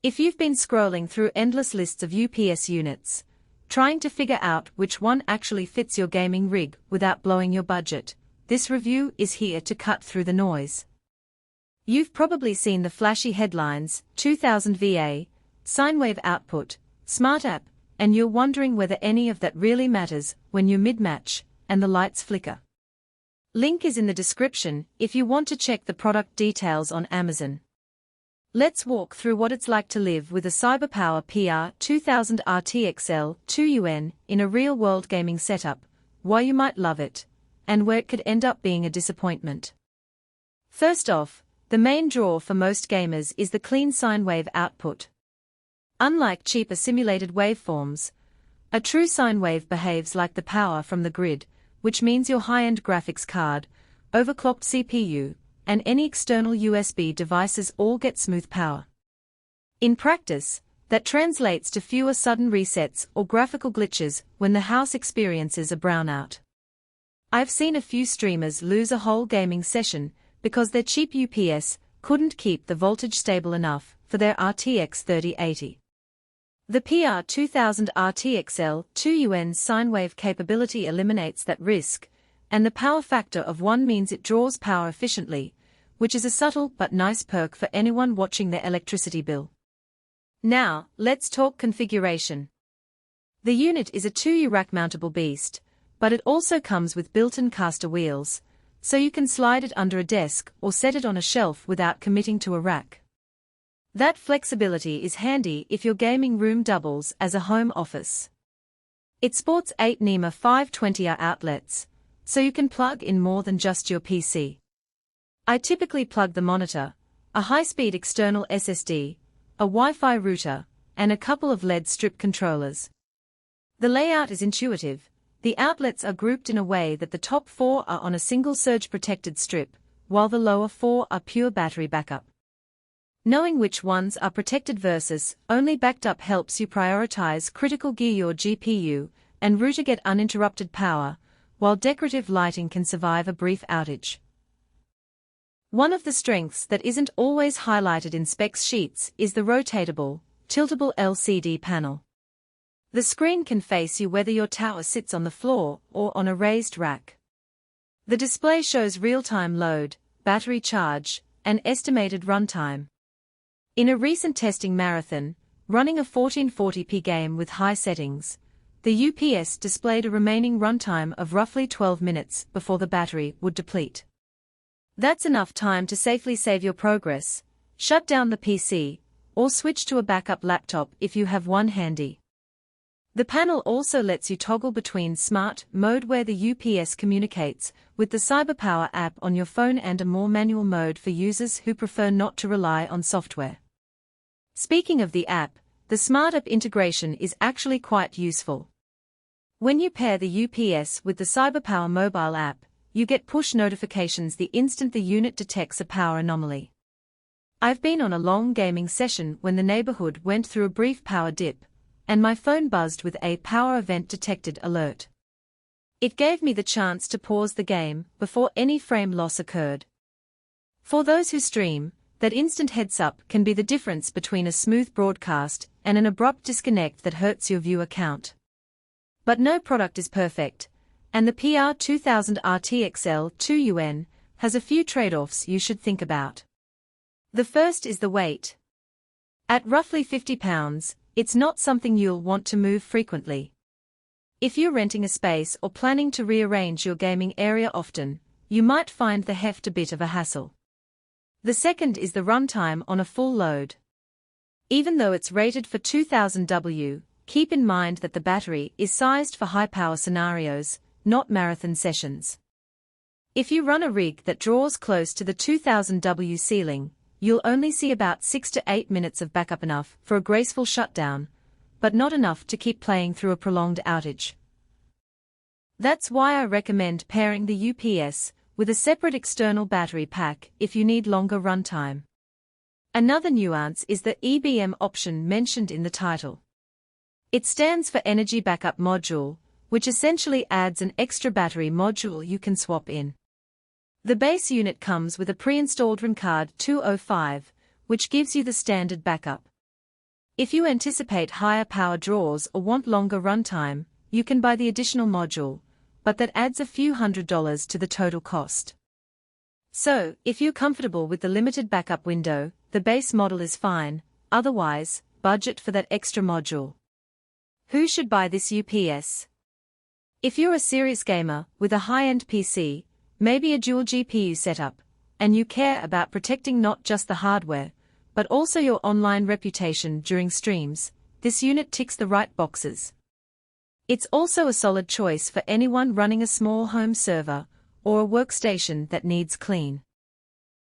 If you've been scrolling through endless lists of UPS units, trying to figure out which one actually fits your gaming rig without blowing your budget, this review is here to cut through the noise. You've probably seen the flashy headlines, 2000 VA, Sinewave output, smart app, and you're wondering whether any of that really matters when you're mid-match and the lights flicker. Link is in the description if you want to check the product details on Amazon. Let's walk through what it's like to live with a CyberPower PR2000RTXL2UN in a real-world gaming setup, why you might love it, and where it could end up being a disappointment. First off, the main draw for most gamers is the clean sine wave output. Unlike cheaper simulated waveforms, a true sine wave behaves like the power from the grid, which means your high-end graphics card, overclocked CPU, and any external USB devices all get smooth power. In practice, that translates to fewer sudden resets or graphical glitches when the house experiences a brownout. I've seen a few streamers lose a whole gaming session because their cheap UPS couldn't keep the voltage stable enough for their RTX 3080. The PR2000RTXL2UN sine wave capability eliminates that risk, and the power factor of 1 means it draws power efficiently, which is a subtle but nice perk for anyone watching their electricity bill. Now, let's talk configuration. The unit is a 2U rack-mountable beast, but it also comes with built-in caster wheels, so you can slide it under a desk or set it on a shelf without committing to a rack. That flexibility is handy if your gaming room doubles as a home office. It sports 8 NEMA 520R outlets, so you can plug in more than just your PC. I typically plug the monitor, a high-speed external SSD, a Wi-Fi router, and a couple of LED strip controllers. The layout is intuitive. The outlets are grouped in a way that the top 4 are on a single surge-protected strip, while the lower 4 are pure battery backup. Knowing which ones are protected versus only backed up helps you prioritize critical gear. Your GPU and router get uninterrupted power, while decorative lighting can survive a brief outage. One of the strengths that isn't always highlighted in specs sheets is the rotatable, tiltable LCD panel. The screen can face you whether your tower sits on the floor or on a raised rack. The display shows real-time load, battery charge, and estimated runtime. In a recent testing marathon, running a 1440p game with high settings, the UPS displayed a remaining runtime of roughly 12 minutes before the battery would deplete. That's enough time to safely save your progress, shut down the PC, or switch to a backup laptop if you have one handy. The panel also lets you toggle between smart mode, where the UPS communicates with the CyberPower app on your phone, and a more manual mode for users who prefer not to rely on software. Speaking of the app, the smart app integration is actually quite useful. When you pair the UPS with the CyberPower mobile app, you get push notifications the instant the unit detects a power anomaly. I've been on a long gaming session when the neighborhood went through a brief power dip, and my phone buzzed with a power event detected alert. It gave me the chance to pause the game before any frame loss occurred. For those who stream, that instant heads-up can be the difference between a smooth broadcast and an abrupt disconnect that hurts your viewer count. But no product is perfect, and the PR2000RTXL2UN has a few trade-offs you should think about. The first is the weight. At roughly 50 pounds, it's not something you'll want to move frequently. If you're renting a space or planning to rearrange your gaming area often, you might find the heft a bit of a hassle. The second is the runtime on a full load. Even though it's rated for 2000 W, keep in mind that the battery is sized for high-power scenarios, not marathon sessions. If you run a rig that draws close to the 2000 W ceiling, you'll only see about 6 to 8 minutes of backup, enough for a graceful shutdown, but not enough to keep playing through a prolonged outage. That's why I recommend pairing the UPS with a separate external battery pack if you need longer runtime. Another nuance is the EBM option mentioned in the title. It stands for Energy Backup Module, which essentially adds an extra battery module you can swap in. The base unit comes with a pre-installed RAM card 205, which gives you the standard backup. If you anticipate higher power draws or want longer runtime, you can buy the additional module, but that adds a few $100s to the total cost. So, if you're comfortable with the limited backup window, the base model is fine, otherwise, budget for that extra module. Who should buy this UPS? If you're a serious gamer with a high-end PC, maybe a dual GPU setup, and you care about protecting not just the hardware, but also your online reputation during streams, this unit ticks the right boxes. It's also a solid choice for anyone running a small home server or a workstation that needs clean.